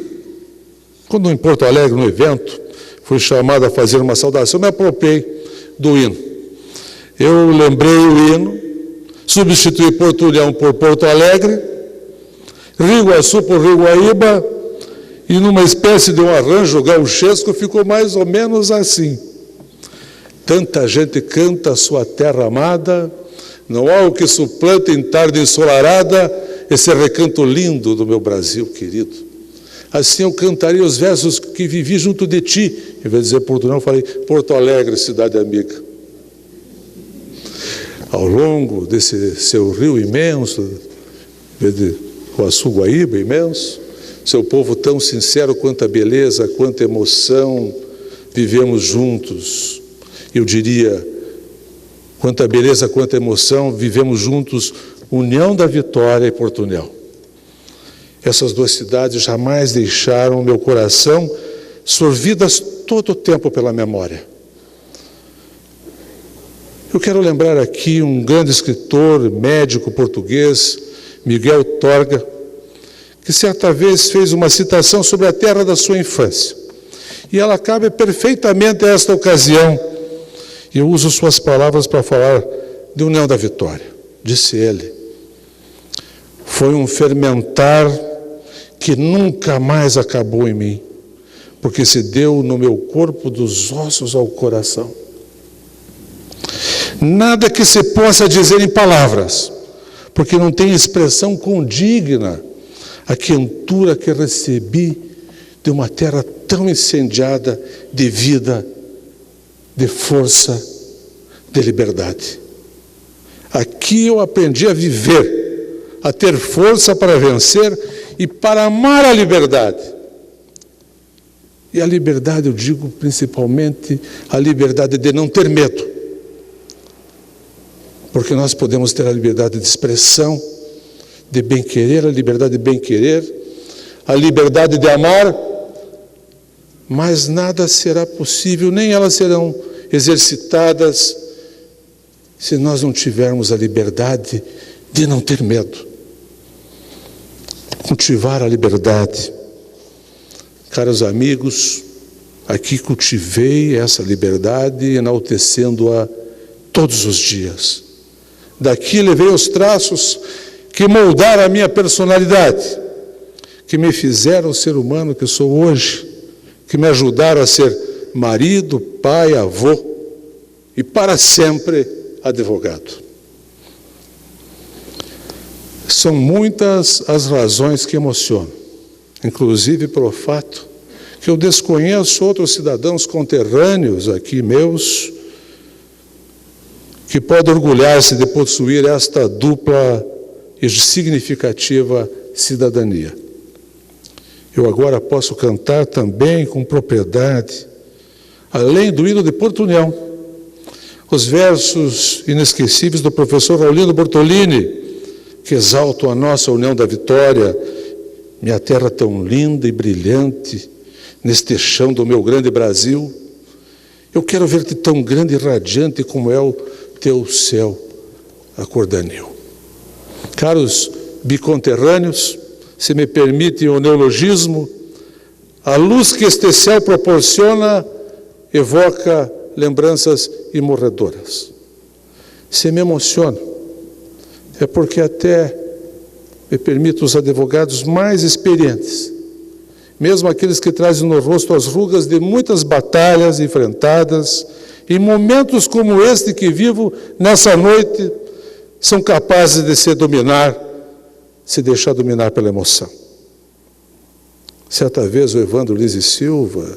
quando em Porto Alegre, no evento, fui chamado a fazer uma saudação, eu me apropriei do hino. Eu lembrei o hino, substituí Porto União por Porto Alegre, Rio Iguaçu por Rio Guaíba, E numa espécie de um arranjo gauchesco ficou mais ou menos assim. Tanta gente canta a sua terra amada, não há o que suplante em tarde ensolarada esse recanto lindo do meu Brasil querido. Assim eu cantaria os versos que vivi junto de ti. Em vez de dizer Portugal, eu falei Porto Alegre, cidade amiga. Ao longo desse seu rio imenso, em vez de o Açuguaíba imenso, seu povo tão sincero, quanta beleza, quanta emoção, vivemos juntos. Eu diria, quanta beleza, quanta emoção, vivemos juntos, União da Vitória e Portunhol. Essas duas cidades jamais deixaram meu coração sorvidas todo o tempo pela memória. Eu quero lembrar aqui um grande escritor, médico português, Miguel Torga, que certa vez fez uma citação sobre a terra da sua infância. E ela cabe perfeitamente a esta ocasião. Eu uso suas palavras para falar de União da Vitória. Disse ele: foi um fermentar que nunca mais acabou em mim, porque se deu no meu corpo dos ossos ao coração. Nada que se possa dizer em palavras, porque não tem expressão condigna a quentura que recebi de uma terra tão incendiada de vida, de força, de liberdade. Aqui eu aprendi a viver, a ter força para vencer e para amar a liberdade. E a liberdade, eu digo principalmente a liberdade de não ter medo. Porque nós podemos ter a liberdade de expressão, de bem-querer, a liberdade de bem-querer, a liberdade de amar, mas nada será possível, nem elas serão exercitadas, se nós não tivermos a liberdade de não ter medo. Cultivar a liberdade. Caros amigos, aqui cultivei essa liberdade, enaltecendo-a todos os dias. Daqui levei os traços que moldaram a minha personalidade, que me fizeram o ser humano que sou hoje, que me ajudaram a ser marido, pai, avô e para sempre advogado. São muitas as razões que emocionam, inclusive pelo fato que eu desconheço outros cidadãos conterrâneos aqui meus que podem orgulhar-se de possuir esta dupla e significativa cidadania. Eu agora posso cantar também com propriedade, além do hino de Portunhol, os versos inesquecíveis do professor Raulino Bortolini, que exaltam a nossa União da Vitória, minha terra tão linda e brilhante, neste chão do meu grande Brasil. Eu quero ver-te tão grande e radiante como é o teu céu, a cor da anil. Caros biconterrâneos, se me permitem o neologismo, a luz que este céu proporciona evoca lembranças imorredoras. Se me emociono, é porque até me permito os advogados mais experientes, mesmo aqueles que trazem no rosto as rugas de muitas batalhas enfrentadas, em momentos como este que vivo nessa noite, são capazes de se deixar dominar pela emoção. Certa vez o Evandro Lise Silva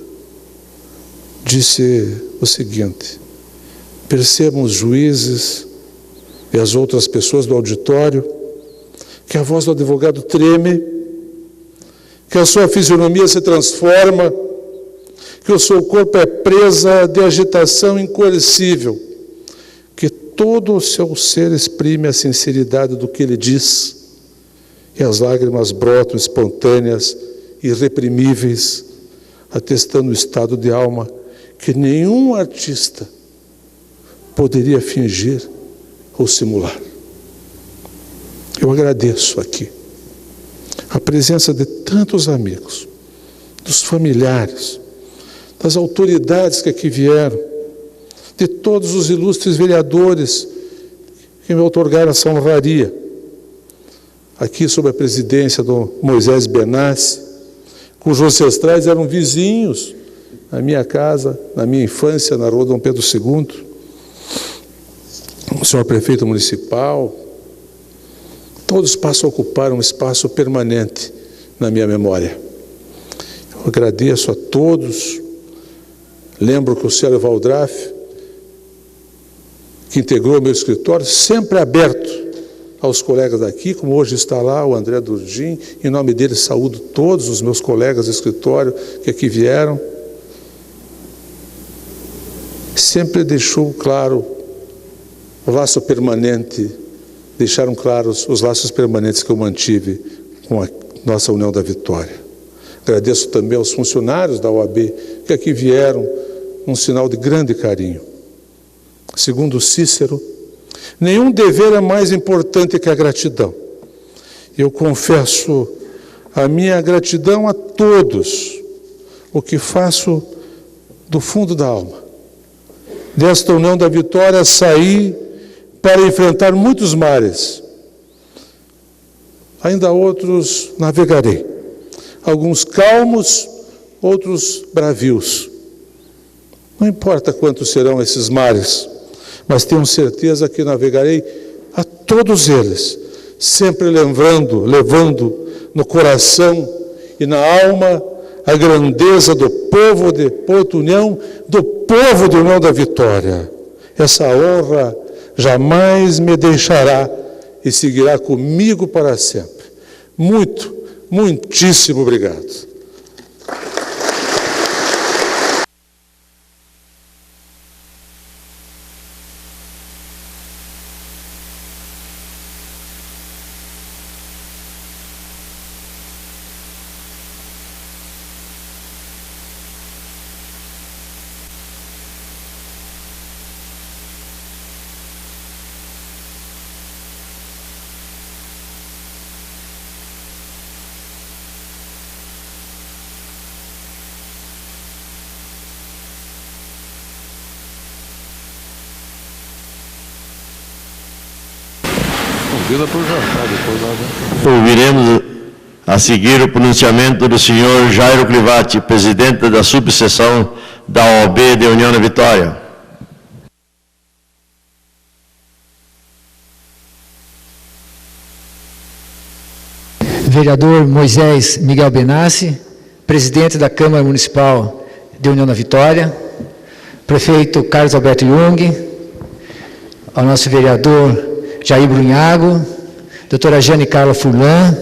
disse o seguinte: percebam os juízes e as outras pessoas do auditório que a voz do advogado treme, que a sua fisionomia se transforma, que o seu corpo é presa de agitação incoercível, que todo o seu ser exprime a sinceridade do que ele diz, e as lágrimas brotam espontâneas, irreprimíveis, atestando o estado de alma que nenhum artista poderia fingir ou simular. Eu agradeço aqui a presença de tantos amigos, dos familiares, das autoridades que aqui vieram, de todos os ilustres vereadores que me outorgaram essa honraria, aqui sob a presidência do Moisés Benassi, cujos ancestrais eram vizinhos na minha casa, na minha infância, na rua Dom Pedro II, o senhor prefeito municipal, todos passam a ocupar um espaço permanente na minha memória. Eu agradeço a todos, lembro que o senhor Valdraff, que integrou o meu escritório, sempre aberto aos colegas daqui, como hoje está lá o André Durdim, em nome dele saúdo todos os meus colegas do escritório que aqui vieram. Sempre deixou claro o laço permanente, deixaram claros os laços permanentes que eu mantive com a nossa União da Vitória. Agradeço também aos funcionários da OAB que aqui vieram, um sinal de grande carinho. Segundo Cícero, nenhum dever é mais importante que a gratidão. Eu confesso a minha gratidão a todos, o que faço do fundo da alma. Desta União da Vitória saí para enfrentar muitos mares. Ainda outros navegarei. Alguns calmos, outros bravios. Não importa quantos serão esses mares, mas tenho certeza que navegarei a todos eles, sempre levando no coração e na alma a grandeza do povo de Porto União, do povo de União da Vitória. Essa honra jamais me deixará e seguirá comigo para sempre. Muitíssimo obrigado. Ouviremos a seguir o pronunciamento do senhor Jairo Clivati, presidente da subseção da OAB de União da Vitória. Vereador Moisés Miguel Benassi, presidente da Câmara Municipal de União da Vitória, prefeito Carlos Alberto Jung, ao nosso vereador Jair Brunhago, doutora Jane Carla Furlan,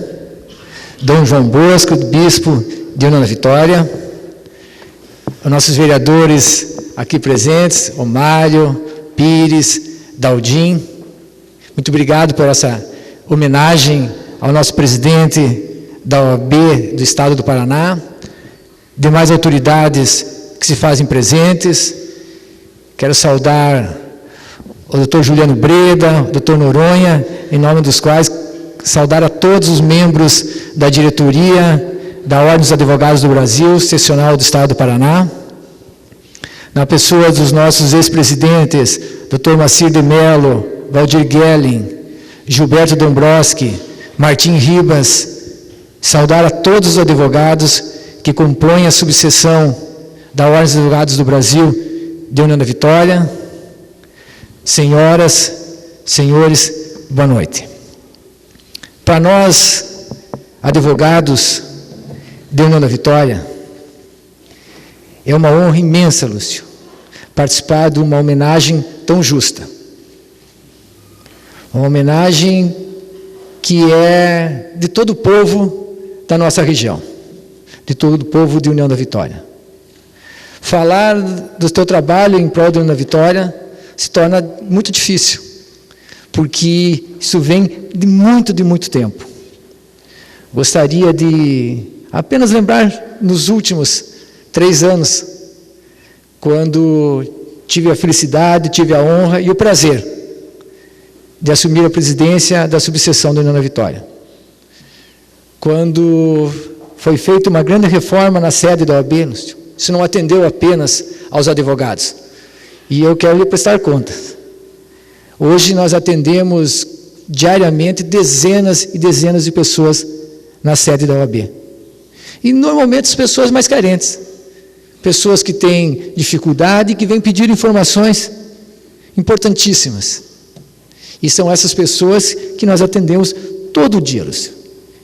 Dom João Bosco, bispo de União da Vitória, aos nossos vereadores aqui presentes, Omário, Pires, Daldim, muito obrigado por essa homenagem ao nosso presidente da OAB do Estado do Paraná, demais autoridades que se fazem presentes. Quero saudar o doutor Juliano Breda, o doutor Noronha, em nome dos quais saudar a todos os membros da diretoria da Ordem dos Advogados do Brasil, seccional do Estado do Paraná, na pessoa dos nossos ex-presidentes, doutor Macir de Mello, Valdir Gelling, Gilberto Dombrowski, Martim Ribas, saudar a todos os advogados que compõem a subseção da Ordem dos Advogados do Brasil de União da Vitória. Senhoras, senhores, boa noite. Para nós, advogados de União da Vitória, é uma honra imensa, Lúcio, participar de uma homenagem tão justa. Uma homenagem que é de todo o povo da nossa região, de todo o povo de União da Vitória. Falar do teu trabalho em prol da União da Vitória se torna muito difícil, porque isso vem de muito tempo. Gostaria de apenas lembrar nos últimos 3 anos, quando tive a felicidade, tive a honra e o prazer de assumir a presidência da subseção da União da Vitória. Quando foi feita uma grande reforma na sede da OAB, isso não atendeu apenas aos advogados. E eu quero lhe prestar contas. Hoje nós atendemos diariamente dezenas e dezenas de pessoas na sede da OAB. E normalmente as pessoas mais carentes, pessoas que têm dificuldade e que vêm pedir informações importantíssimas. E são essas pessoas que nós atendemos todo dia, Lúcio.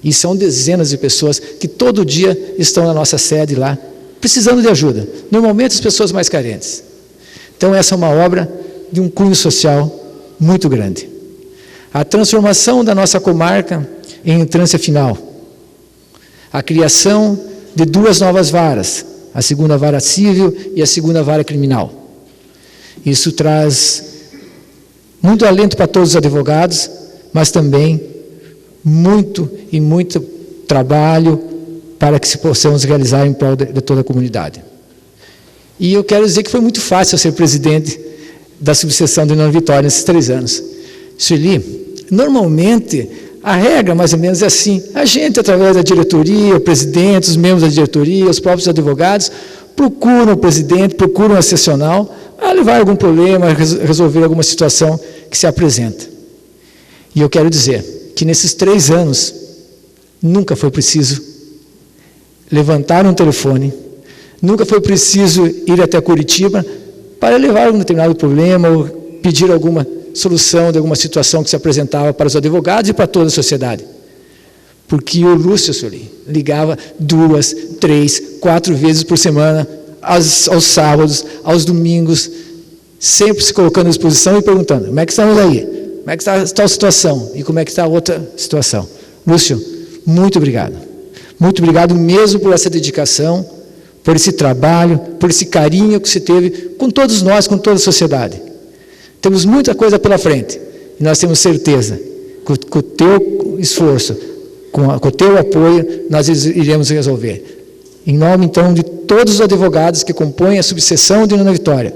E são dezenas de pessoas que todo dia estão na nossa sede lá, precisando de ajuda. Normalmente as pessoas mais carentes. Então essa é uma obra de um cunho social muito grande. A transformação da nossa comarca em entrância final. A criação de 2 novas varas, a 2ª vara civil e a 2ª vara criminal. Isso traz muito alento para todos os advogados, mas também muito trabalho para que possamos realizar em prol de toda a comunidade. E eu quero dizer que foi muito fácil ser presidente da subseção de União da Vitória nesses 3 anos. Sueli, normalmente a regra mais ou menos é assim, a gente através da diretoria, o presidente, os membros da diretoria, os próprios advogados, procuram o presidente, procuram a sessional a levar algum problema, resolver alguma situação que se apresenta. E eu quero dizer que nesses 3 anos, nunca foi preciso levantar um telefone, nunca foi preciso ir até Curitiba para levar algum determinado problema ou pedir alguma solução de alguma situação que se apresentava para os advogados e para toda a sociedade. Porque o Lúcio Sueli ligava 2, 3, 4 vezes por semana, aos sábados, aos domingos, sempre se colocando à disposição e perguntando: como é que estamos aí? Como é que está a tal situação? E como é que está a outra situação? Lúcio, muito obrigado. Muito obrigado mesmo por essa dedicação, por esse trabalho, por esse carinho que você teve com todos nós, com toda a sociedade. Temos muita coisa pela frente e nós temos certeza que com o teu esforço, com o teu apoio, nós iremos resolver. Em nome, então, de todos os advogados que compõem a subseção de União da Vitória,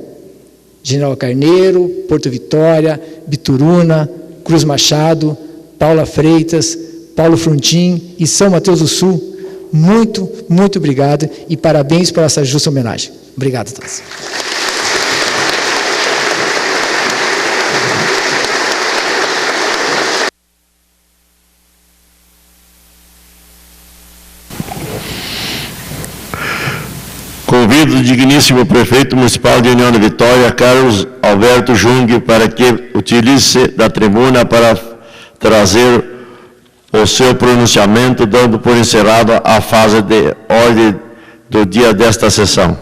General Carneiro, Porto Vitória, Bituruna, Cruz Machado, Paula Freitas, Paulo Frontin e São Mateus do Sul, muito obrigado e parabéns por essa justa homenagem. Obrigado a todos. Convido o digníssimo prefeito municipal de União da Vitória, Carlos Alberto Jung, para que utilize da tribuna para trazer o seu pronunciamento, dando por encerrada a fase de ordem do dia desta sessão.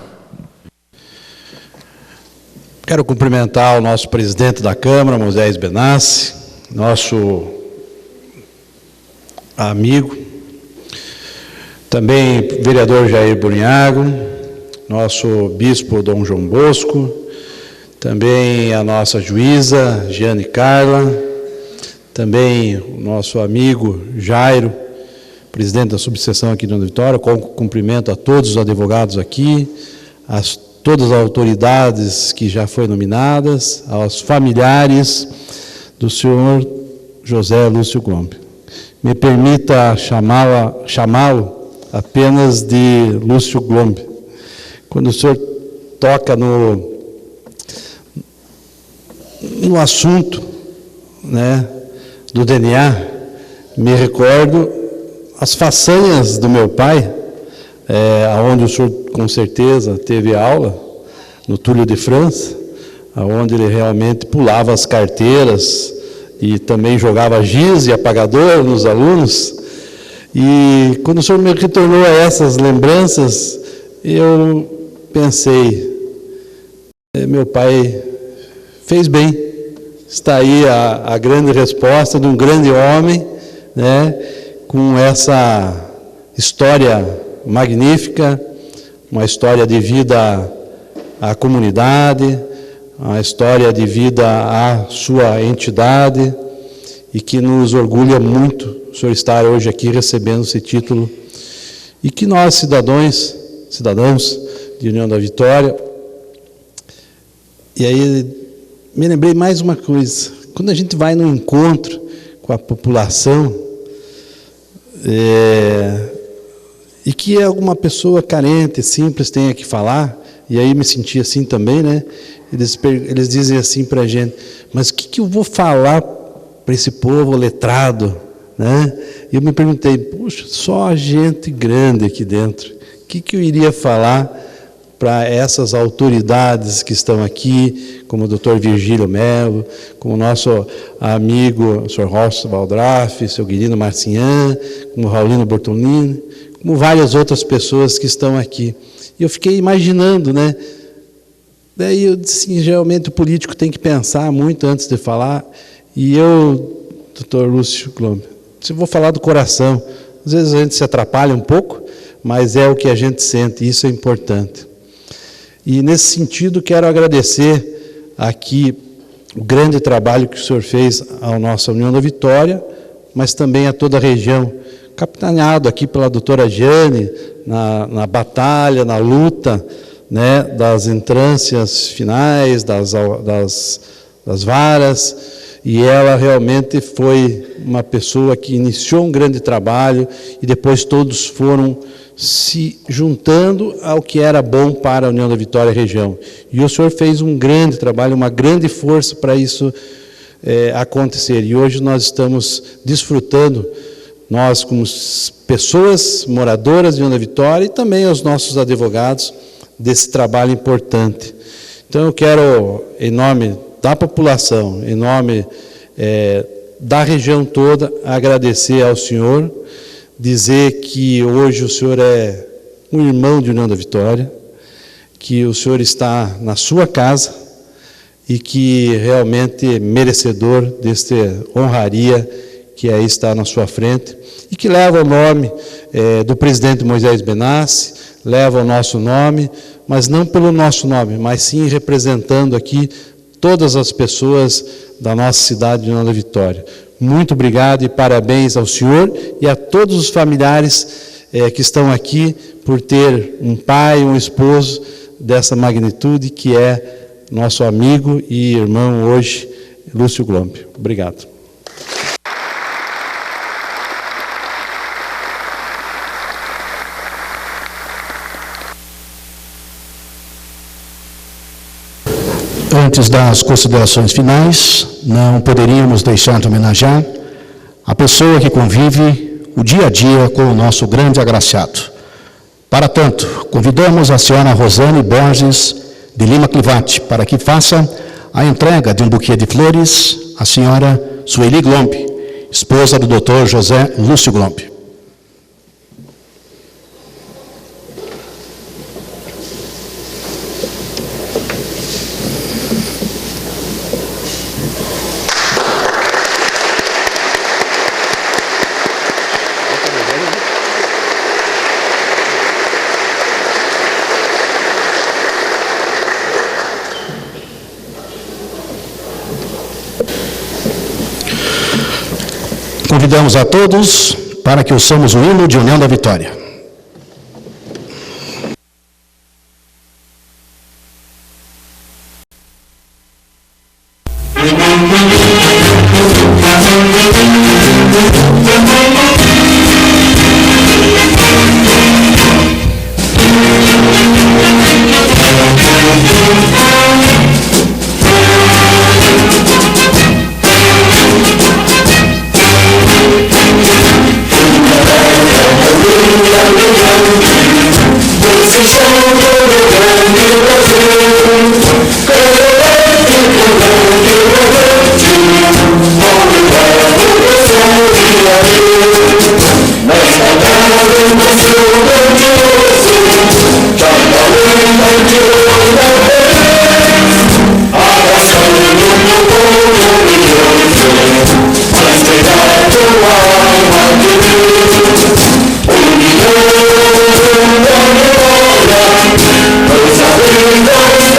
Quero cumprimentar o nosso presidente da Câmara, Moisés Benassi, nosso amigo, também vereador Jair Burniago, nosso bispo Dom João Bosco, também a nossa juíza Giane Carla, também o nosso amigo Jairo, presidente da subseção aqui de União da Vitória. Cumprimento a todos os advogados aqui, todas as autoridades que já foram nominadas, aos familiares do senhor José Lúcio Glombe. Me permita chamá-lo apenas de Lúcio Glombe. Quando o senhor toca no assunto, né, do DNA, me recordo as façanhas do meu pai, onde o senhor com certeza teve aula, no Túlio de França, onde ele realmente pulava as carteiras e também jogava giz e apagador nos alunos. E quando o senhor me retornou a essas lembranças, eu pensei, meu pai fez bem. Está aí a grande resposta de um grande homem, né, com essa história magnífica, uma história de vida à comunidade, uma história de vida à sua entidade, e que nos orgulha muito o senhor estar hoje aqui recebendo esse título, e que nós, cidadãos de União da Vitória, e aí me lembrei mais uma coisa: quando a gente vai no encontro com a população, e que alguma pessoa carente, simples, tenha que falar, e aí me senti assim também, né? Eles dizem assim para a gente: mas o que eu vou falar para esse povo letrado, né? E eu me perguntei, puxa, só gente grande aqui dentro. O que eu iria falar para essas autoridades que estão aqui, como o Dr. Virgílio Melo, como o nosso amigo, o Sr. Rosso Valdraff, o Sr. Guilherme Marcinhan, como o Raulino Bortolini, como várias outras pessoas que estão aqui. E eu fiquei imaginando, né? Daí eu disse assim, geralmente o político tem que pensar muito antes de falar, e eu, Dr. Lúcio Glombi, eu vou falar do coração. Às vezes a gente se atrapalha um pouco, mas é o que a gente sente, e isso é importante. E nesse sentido quero agradecer aqui o grande trabalho que o senhor fez à nossa União da Vitória, mas também a toda a região, capitaneado aqui pela doutora Jane, na batalha, na luta, né, das entrâncias finais, das varas, e ela realmente foi uma pessoa que iniciou um grande trabalho e depois todos foram se juntando ao que era bom para a União da Vitória e região. E o senhor fez um grande trabalho, uma grande força para isso acontecer. E hoje nós estamos desfrutando, nós como pessoas moradoras de União da Vitória e também os nossos advogados, desse trabalho importante. Então eu quero, em nome da população, em nome da região toda, agradecer ao senhor, dizer que hoje o senhor é um irmão de União da Vitória, que o senhor está na sua casa e que realmente é merecedor desta honraria que aí está na sua frente e que leva o nome do presidente Moisés Benassi, leva o nosso nome, mas não pelo nosso nome, mas sim representando aqui todas as pessoas da nossa cidade de União da Vitória. Muito obrigado e parabéns ao senhor e a todos os familiares que estão aqui por ter um pai, um esposo dessa magnitude que é nosso amigo e irmão hoje, Lúcio Glombi. Obrigado. Antes das considerações finais, não poderíamos deixar de homenagear a pessoa que convive o dia a dia com o nosso grande agraciado. Para tanto, convidamos a senhora Rosane Borges de Lima Clivati para que faça a entrega de um buquê de flores à senhora Sueli Glombi, esposa do Dr. José Lúcio Glombi. Convidamos a todos para que ouçamos o hino de União da Vitória. Coisa linda.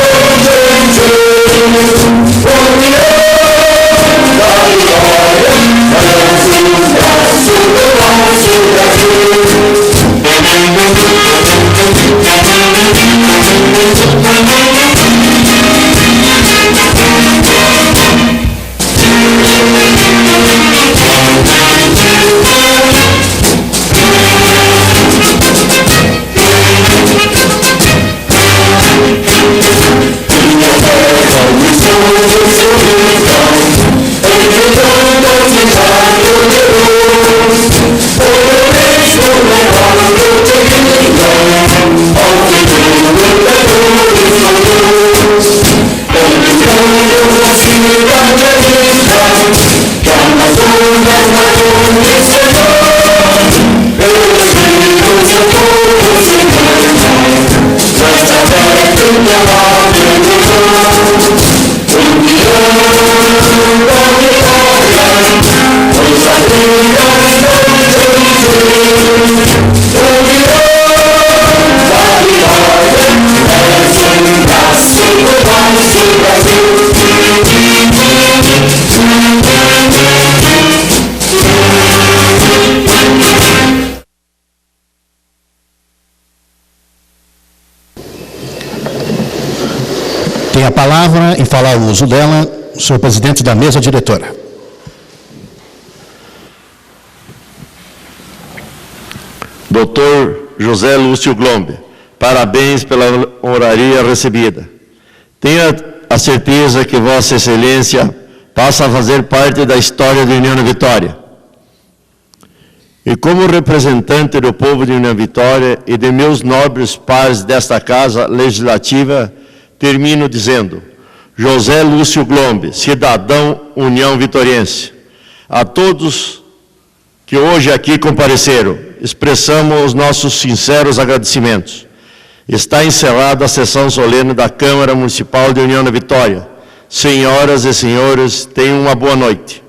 Tem a palavra em falar o uso dela o senhor presidente da mesa diretora. Doutor José Lúcio Glombe, parabéns pela honraria recebida. Tenha a certeza que Vossa Excelência passa a fazer parte da história de União da Vitória. E como representante do povo de União Vitória e de meus nobres pares desta Casa Legislativa, termino dizendo: José Lúcio Glombe, cidadão União Vitoriense. A todos que hoje aqui compareceram, expressamos os nossos sinceros agradecimentos. Está encerrada a sessão solene da Câmara Municipal de União da Vitória. Senhoras e senhores, tenham uma boa noite.